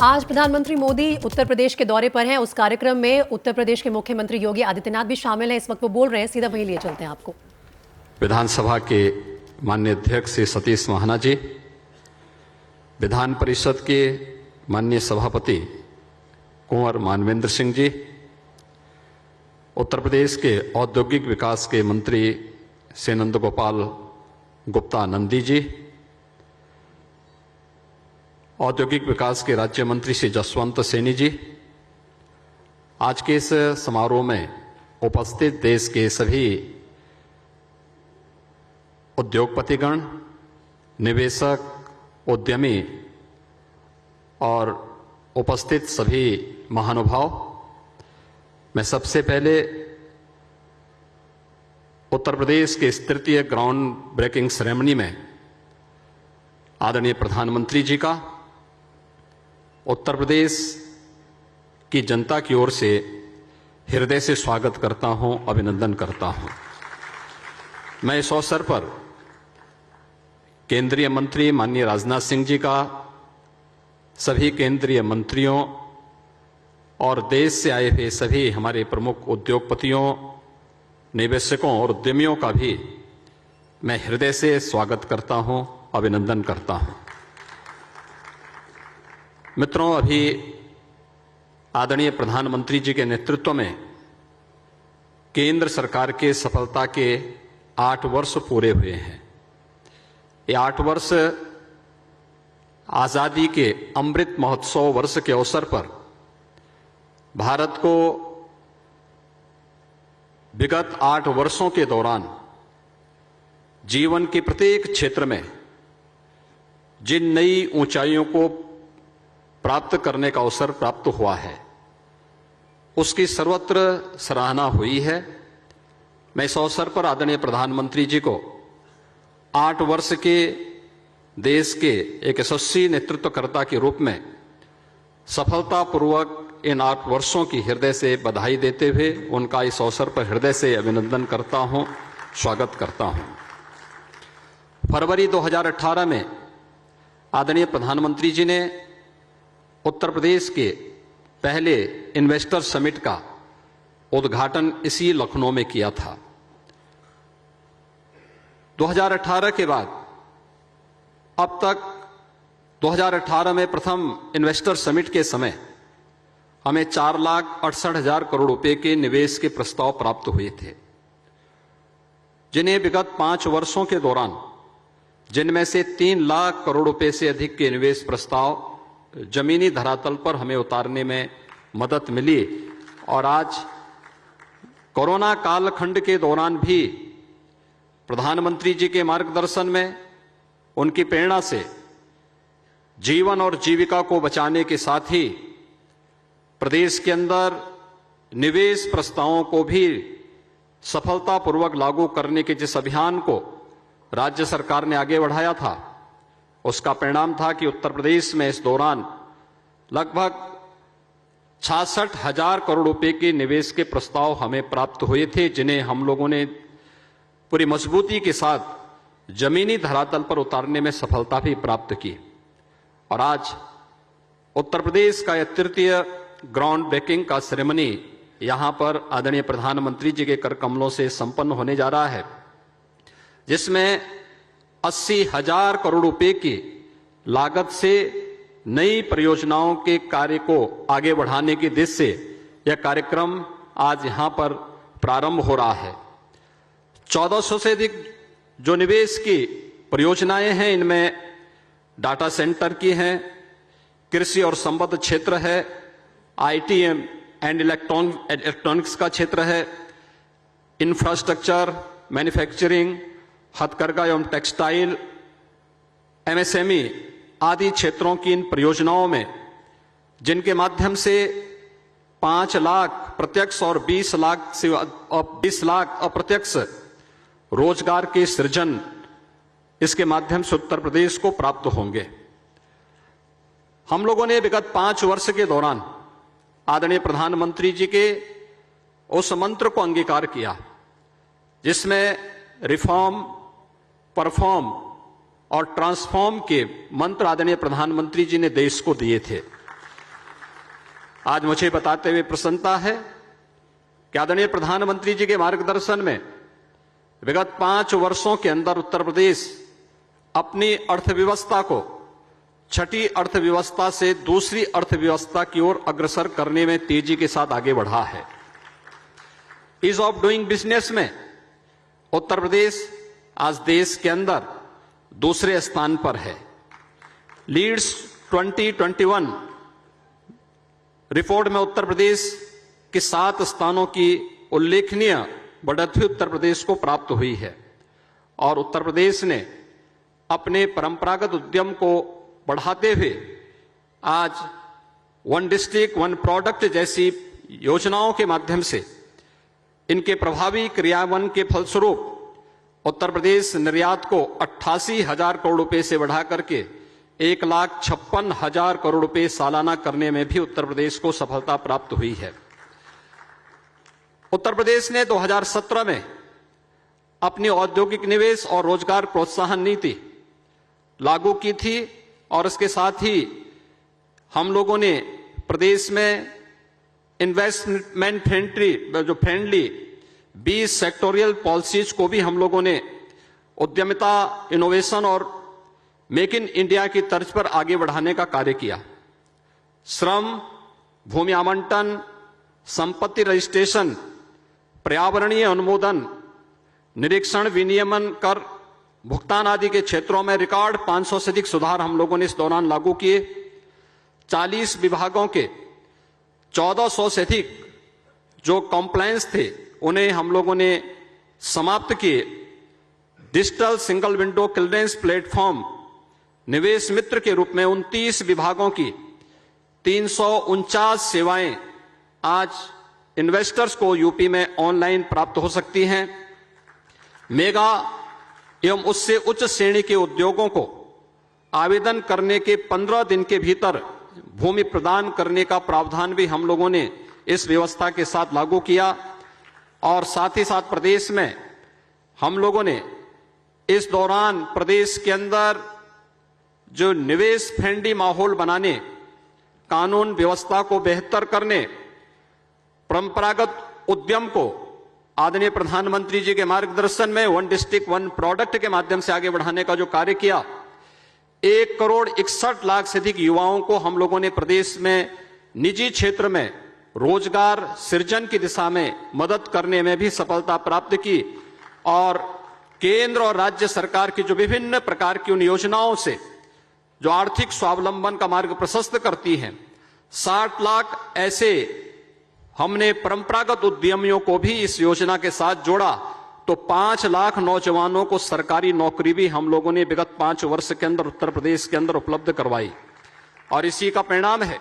आज प्रधानमंत्री मोदी उत्तर प्रदेश के दौरे पर हैं। उस कार्यक्रम में उत्तर प्रदेश के मुख्यमंत्री योगी आदित्यनाथ भी शामिल हैं। इस वक्त वो बोल रहे हैं, सीधा वहीं लिए चलते हैं आपको। विधानसभा के माननीय अध्यक्ष श्री सतीश महाना जी, विधान परिषद के माननीय सभापति कुंवर मानवेंद्र सिंह जी, उत्तर प्रदेश के औद्योगिक विकास के मंत्री श्री नंद गोपाल गुप्ता नंदी जी, औद्योगिक विकास के राज्य मंत्री श्री जसवंत सैनी जी, आज के इस समारोह में उपस्थित देश के सभी उद्योगपतिगण, निवेशक, उद्यमी और उपस्थित सभी महानुभाव, मैं सबसे पहले उत्तर प्रदेश के इस तृतीय ग्राउंड ब्रेकिंग सेरेमनी में आदरणीय प्रधानमंत्री जी का उत्तर प्रदेश की जनता की ओर से हृदय से स्वागत करता हूं, अभिनंदन करता हूं। मैं इस अवसर पर केंद्रीय मंत्री माननीय राजनाथ सिंह जी का, सभी केंद्रीय मंत्रियों और देश से आए हुए सभी हमारे प्रमुख उद्योगपतियों, निवेशकों और उद्यमियों का भी मैं हृदय से स्वागत करता हूं, अभिनंदन करता हूं। मित्रों, अभी आदरणीय प्रधानमंत्री जी के नेतृत्व में केंद्र सरकार के सफलता के 8 वर्ष पूरे हुए हैं। ये 8 वर्ष आजादी के अमृत महोत्सव वर्ष के अवसर पर भारत को विगत 8 वर्षों के दौरान जीवन के प्रत्येक क्षेत्र में जिन नई ऊंचाइयों को प्राप्त करने का अवसर प्राप्त हुआ है, उसकी सर्वत्र सराहना हुई है। मैं इस अवसर पर आदरणीय प्रधानमंत्री जी को 8 वर्ष के देश के एक यशस्वी नेतृत्वकर्ता के रूप में सफलतापूर्वक इन 8 वर्षों की हृदय से बधाई देते हुए उनका इस अवसर पर हृदय से अभिनंदन करता हूं, स्वागत करता हूं। फरवरी 2018 में आदरणीय प्रधानमंत्री जी ने उत्तर प्रदेश के पहले इन्वेस्टर समिट का उद्घाटन इसी लखनऊ में किया था। 2018 के बाद अब तक 2018 में प्रथम इन्वेस्टर समिट के समय हमें 4,68,000 करोड़ रुपए के निवेश के प्रस्ताव प्राप्त हुए थे, जिन्हें विगत 5 वर्षों के दौरान जिनमें से 3 लाख करोड़ रुपए से अधिक के निवेश प्रस्ताव जमीनी धरातल पर हमें उतारने में मदद मिली। और आज कोरोना कालखंड के दौरान भी प्रधानमंत्री जी के मार्गदर्शन में, उनकी प्रेरणा से जीवन और जीविका को बचाने के साथ ही प्रदेश के अंदर निवेश प्रस्तावों को भी सफलतापूर्वक लागू करने के जिस अभियान को राज्य सरकार ने आगे बढ़ाया था, उसका परिणाम था कि उत्तर प्रदेश में इस दौरान लगभग 66,000 करोड़ रुपए के निवेश के प्रस्ताव हमें प्राप्त हुए थे, जिन्हें हम लोगों ने पूरी मजबूती के साथ जमीनी धरातल पर उतारने में सफलता भी प्राप्त की। और आज उत्तर प्रदेश का यह तृतीय ग्राउंड ब्रेकिंग का सेरेमनी यहां पर आदरणीय प्रधानमंत्री जी के कर कमलों से संपन्न होने जा रहा है, जिसमें 80,000 करोड़ रुपए की लागत से नई परियोजनाओं के कार्य को आगे बढ़ाने की दिशा से यह कार्यक्रम आज यहां पर प्रारंभ हो रहा है। 1400 से अधिक जो निवेश की परियोजनाएं हैं, इनमें डाटा सेंटर की हैं, कृषि और संबद्ध क्षेत्र है, आईटी एंड इलेक्ट्रॉनिक्स का क्षेत्र है, इंफ्रास्ट्रक्चर, मैन्युफैक्चरिंग, हथकरघा एवं टेक्सटाइल, एमएसएमई आदि क्षेत्रों की इन परियोजनाओं में, जिनके माध्यम से 5 लाख प्रत्यक्ष और 20 लाख अप्रत्यक्ष रोजगार के सृजन इसके माध्यम से उत्तर प्रदेश को प्राप्त होंगे। हम लोगों ने विगत 5 वर्ष के दौरान आदरणीय प्रधानमंत्री जी के उस मंत्र को अंगीकार किया जिसमें रिफॉर्म, परफॉर्म और ट्रांसफॉर्म के मंत्र आदरणीय प्रधानमंत्री जी ने देश को दिए थे। आज मुझे बताते हुए प्रसन्नता है कि आदरणीय प्रधानमंत्री जी के मार्गदर्शन में विगत 5 वर्षों के अंदर उत्तर प्रदेश अपनी अर्थव्यवस्था को छठी अर्थव्यवस्था से दूसरी अर्थव्यवस्था की ओर अग्रसर करने में तेजी के साथ आगे बढ़ा है। ईज ऑफ डूइंग बिजनेस में उत्तर प्रदेश आज देश के अंदर दूसरे स्थान पर है। लीड्स 2021 रिपोर्ट में उत्तर प्रदेश के 7 स्थानों की उल्लेखनीय बढ़त उत्तर प्रदेश को प्राप्त हुई है और उत्तर प्रदेश ने अपने परंपरागत उद्यम को बढ़ाते हुए आज वन डिस्ट्रिक्ट वन प्रोडक्ट जैसी योजनाओं के माध्यम से इनके प्रभावी क्रियान्वयन के फलस्वरूप उत्तर प्रदेश निर्यात को 88,000 करोड़ रुपए से बढ़ा करके 1,56,000 करोड़ रुपए सालाना करने में भी उत्तर प्रदेश को सफलता प्राप्त हुई है। उत्तर प्रदेश ने 2017 में अपनी औद्योगिक निवेश और रोजगार प्रोत्साहन नीति लागू की थी और इसके साथ ही हम लोगों ने प्रदेश में इन्वेस्टमेंट फ्रेंडली 20 सेक्टोरियल पॉलिसीज को भी हम लोगों ने उद्यमिता, इनोवेशन और मेक इन इंडिया की तर्ज पर आगे बढ़ाने का कार्य किया। श्रम, भूमि आवंटन, संपत्ति रजिस्ट्रेशन, पर्यावरणीय अनुमोदन, निरीक्षण, विनियमन, कर भुगतान आदि के क्षेत्रों में रिकॉर्ड 500 से अधिक सुधार हम लोगों ने इस दौरान लागू किए। 40 विभागों के 1400 से अधिक जो कॉम्प्लायंस थे उन्हें हम लोगों ने समाप्त किए। Digital single window clearance platform निवेश मित्र के रूप में 29 विभागों की 349 सेवाएं आज इन्वेस्टर्स को यूपी में ऑनलाइन प्राप्त हो सकती हैं। मेगा एवं उससे उच्च श्रेणी के उद्योगों को आवेदन करने के 15 दिन के भीतर भूमि प्रदान करने का प्रावधान भी हम लोगों ने इस व्यवस्था के साथ लागू किया और साथ ही साथ प्रदेश में हम लोगों ने इस दौरान प्रदेश के अंदर जो निवेश फ्रेंडली माहौल बनाने, कानून व्यवस्था को बेहतर करने, परंपरागत उद्यम को आदरणीय प्रधानमंत्री जी के मार्गदर्शन में वन डिस्ट्रिक्ट वन प्रोडक्ट के माध्यम से आगे बढ़ाने का जो कार्य किया, 1,61,00,000 से अधिक युवाओं को हम लोगों ने प्रदेश में निजी क्षेत्र में रोजगार सृजन की दिशा में मदद करने में भी सफलता प्राप्त की और केंद्र और राज्य सरकार की जो विभिन्न प्रकार की उन योजनाओं से जो आर्थिक स्वावलंबन का मार्ग प्रशस्त करती हैं, 60 लाख ऐसे हमने परंपरागत उद्यमियों को भी इस योजना के साथ जोड़ा तो 5 लाख नौजवानों को सरकारी नौकरी भी हम लोगों ने विगत 5 वर्ष के अंदर उत्तर प्रदेश के अंदर उपलब्ध करवाई। और इसी का परिणाम है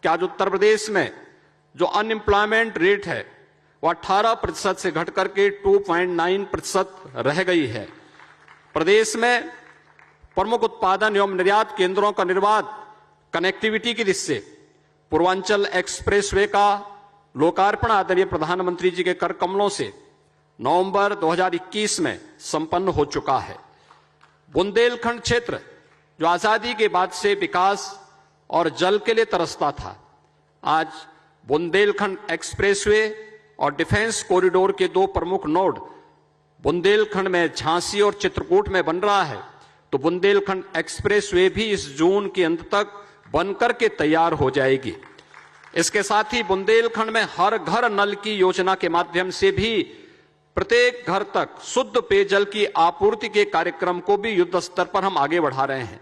कि आज उत्तर प्रदेश में जो अनएम्प्लॉयमेंट रेट है वह 18% से घट करके 2.9% रह गई है। प्रदेश में प्रमुख उत्पादन एवं निर्यात केंद्रों का निर्माण कनेक्टिविटी की दृष्टि से पूर्वांचल एक्सप्रेसवे का लोकार्पण आदरणीय प्रधानमंत्री जी के कर कमलों से नवंबर 2021 में संपन्न हो चुका है। बुंदेलखंड क्षेत्र जो आजादी के बाद से विकास और जल के लिए तरसता था, आज बुंदेलखंड एक्सप्रेसवे और डिफेंस कॉरिडोर के 2 प्रमुख नोड बुंदेलखंड में झांसी और चित्रकूट में बन रहा है, तो बुंदेलखंड एक्सप्रेसवे भी इस जून के अंत तक बनकर के तैयार हो जाएगी। इसके साथ ही बुंदेलखंड में हर घर नल की योजना के माध्यम से भी प्रत्येक घर तक शुद्ध पेयजल की आपूर्ति के कार्यक्रम को भी युद्ध स्तर पर हम आगे बढ़ा रहे हैं।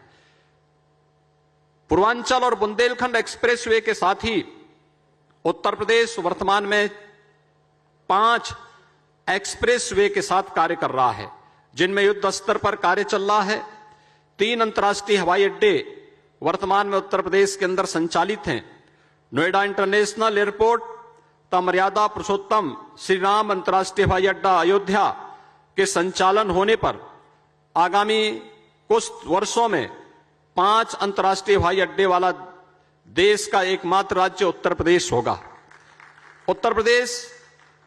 पूर्वांचल और बुंदेलखंड एक्सप्रेसवे के साथ ही उत्तर प्रदेश वर्तमान में 5 एक्सप्रेसवे के साथ कार्य कर रहा है, जिनमें युद्ध स्तर पर कार्य चल रहा है। 3 अंतर्राष्ट्रीय हवाई अड्डे वर्तमान में उत्तर प्रदेश के अंदर संचालित हैं। नोएडा इंटरनेशनल एयरपोर्ट, मर्यादा पुरुषोत्तम श्री राम अंतर्राष्ट्रीय हवाई अड्डा अयोध्या के संचालन होने पर आगामी कुछ वर्षों में 5 अंतर्राष्ट्रीय हवाई अड्डे वाला देश का एकमात्र राज्य उत्तर प्रदेश होगा। उत्तर प्रदेश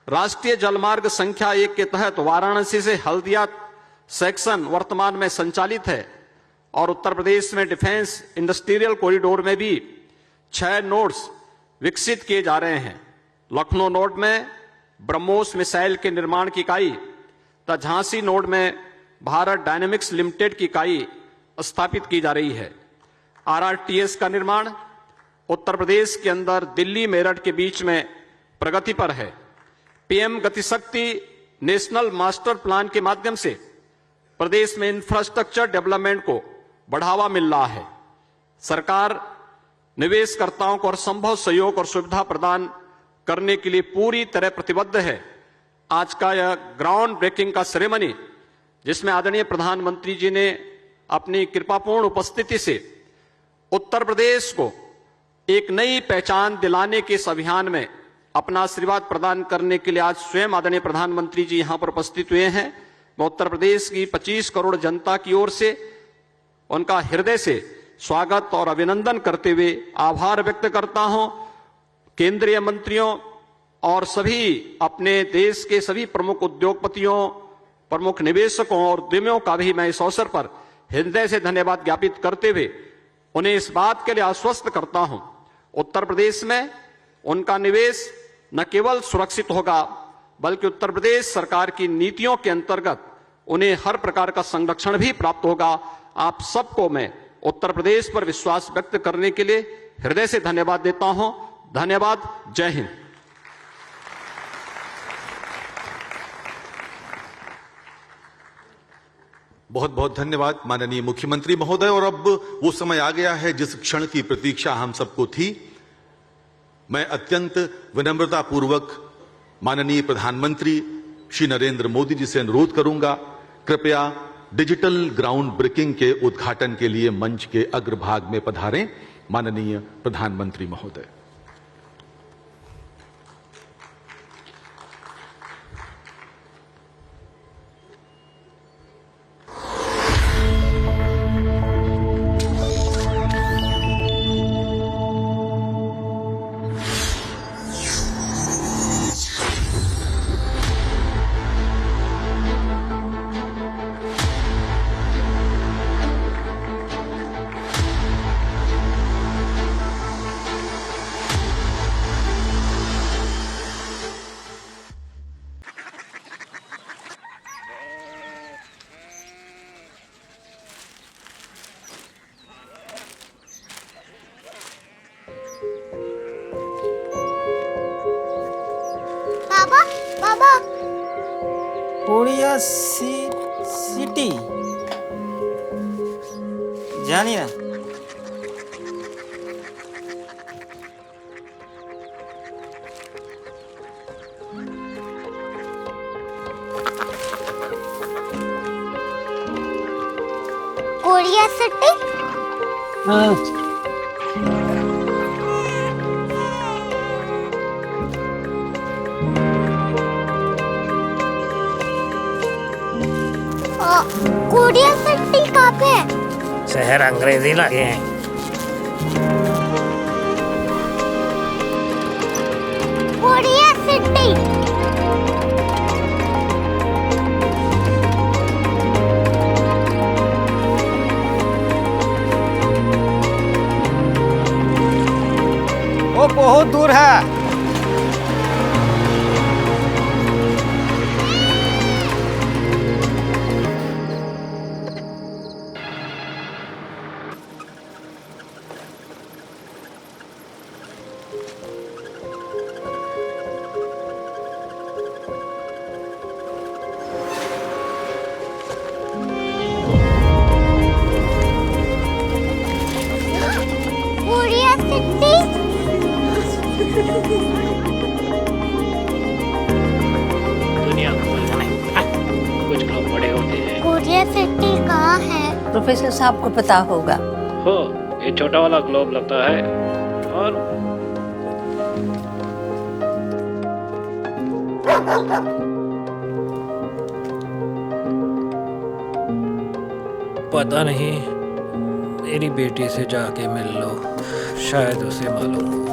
राष्ट्रीय जलमार्ग संख्या 1 के तहत वाराणसी से हल्दिया सेक्शन वर्तमान में संचालित है और उत्तर प्रदेश में डिफेंस इंडस्ट्रियल कॉरिडोर में भी 6 नोड्स विकसित किए जा रहे हैं। लखनऊ नोड में ब्रह्मोस मिसाइल के निर्माण की इकाई तथा झांसी नोड में भारत डायनेमिक्स लिमिटेड की इकाई स्थापित की जा रही है। RRTS का निर्माण उत्तर प्रदेश के अंदर दिल्ली मेरठ के बीच में प्रगति पर है। PM Gatishakti national master plan के माध्यम से प्रदेश में इंफ्रास्ट्रक्चर डेवलपमेंट को बढ़ावा मिल रहा है। सरकार निवेशकर्ताओं को हर संभव सहयोग और सुविधा प्रदान करने के लिए पूरी तरह प्रतिबद्ध है। आज का यह ग्राउंड ब्रेकिंग का सेरेमनी, जिसमें आदरणीय प्रधानमंत्री जी ने अपनी कृपापूर्ण उपस्थिति से उत्तर प्रदेश को एक नई पहचान दिलाने के इस अभियान में अपना आशीर्वाद प्रदान करने के लिए आज स्वयं आदरणीय प्रधानमंत्री जी यहां पर उपस्थित हुए हैं। मैं उत्तर प्रदेश की 25 करोड़ जनता की ओर से उनका हृदय से स्वागत और अभिनंदन करते हुए आभार व्यक्त करता हूं। केंद्रीय मंत्रियों और सभी अपने देश के सभी प्रमुख उद्योगपतियों, प्रमुख निवेशकों और उद्यमियों का भी मैं इस अवसर पर हृदय से धन्यवाद ज्ञापित करते हुए उन्हें इस बात के लिए आश्वस्त करता हूं, उत्तर प्रदेश में उनका निवेश न केवल सुरक्षित होगा, बल्कि उत्तर प्रदेश सरकार की नीतियों के अंतर्गत उन्हें हर प्रकार का संरक्षण भी प्राप्त होगा। आप सबको मैं उत्तर प्रदेश पर विश्वास व्यक्त करने के लिए हृदय से धन्यवाद देता हूं। धन्यवाद। जय हिंद। बहुत बहुत धन्यवाद माननीय मुख्यमंत्री महोदय। और अब वो समय आ गया है जिस क्षण की प्रतीक्षा हम सबको थी। मैं अत्यंत विनम्रता पूर्वक माननीय प्रधानमंत्री श्री नरेंद्र मोदी जी से अनुरोध करूंगा, कृपया डिजिटल ग्राउंड ब्रेकिंग के उद्घाटन के लिए मंच के अग्रभाग में पधारें। माननीय प्रधानमंत्री महोदय। बाबा बाबा कोरिया सिटी जानी ना। कोरिया सिटी कोरिया सिटी कहाँ पे है? शहर अंग्रेजी लगे हैं। कोरिया सिटी वो बहुत दूर है। कोरिया सिटी दुनिया कुछ लोग बड़े होते हैं। कोरिया सिटी कहाँ है? प्रोफेसर साहब को पता होगा। हो, ये छोटा वाला ग्लोब लगता है और पता नहीं, मेरी बेटी से जाके मिल लो, शायद उसे मालूम हो।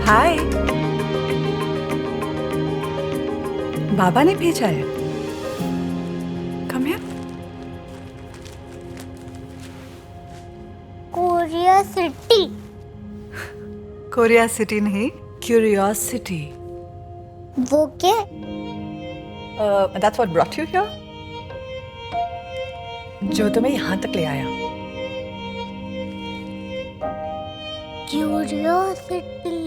हाय, बाबा ने भेजा है। Come here. Korea city. Korea city नहीं, क्यूरियोसिटी। वो क्या? That's what brought you here? जो तुम्हें यहाँ तक ले आया। क्यूरियोसिटी।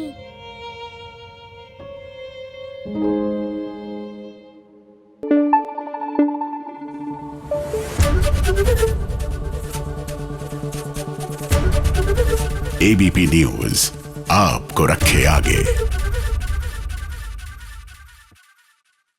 एबीपी न्यूज आपको रखे आगे।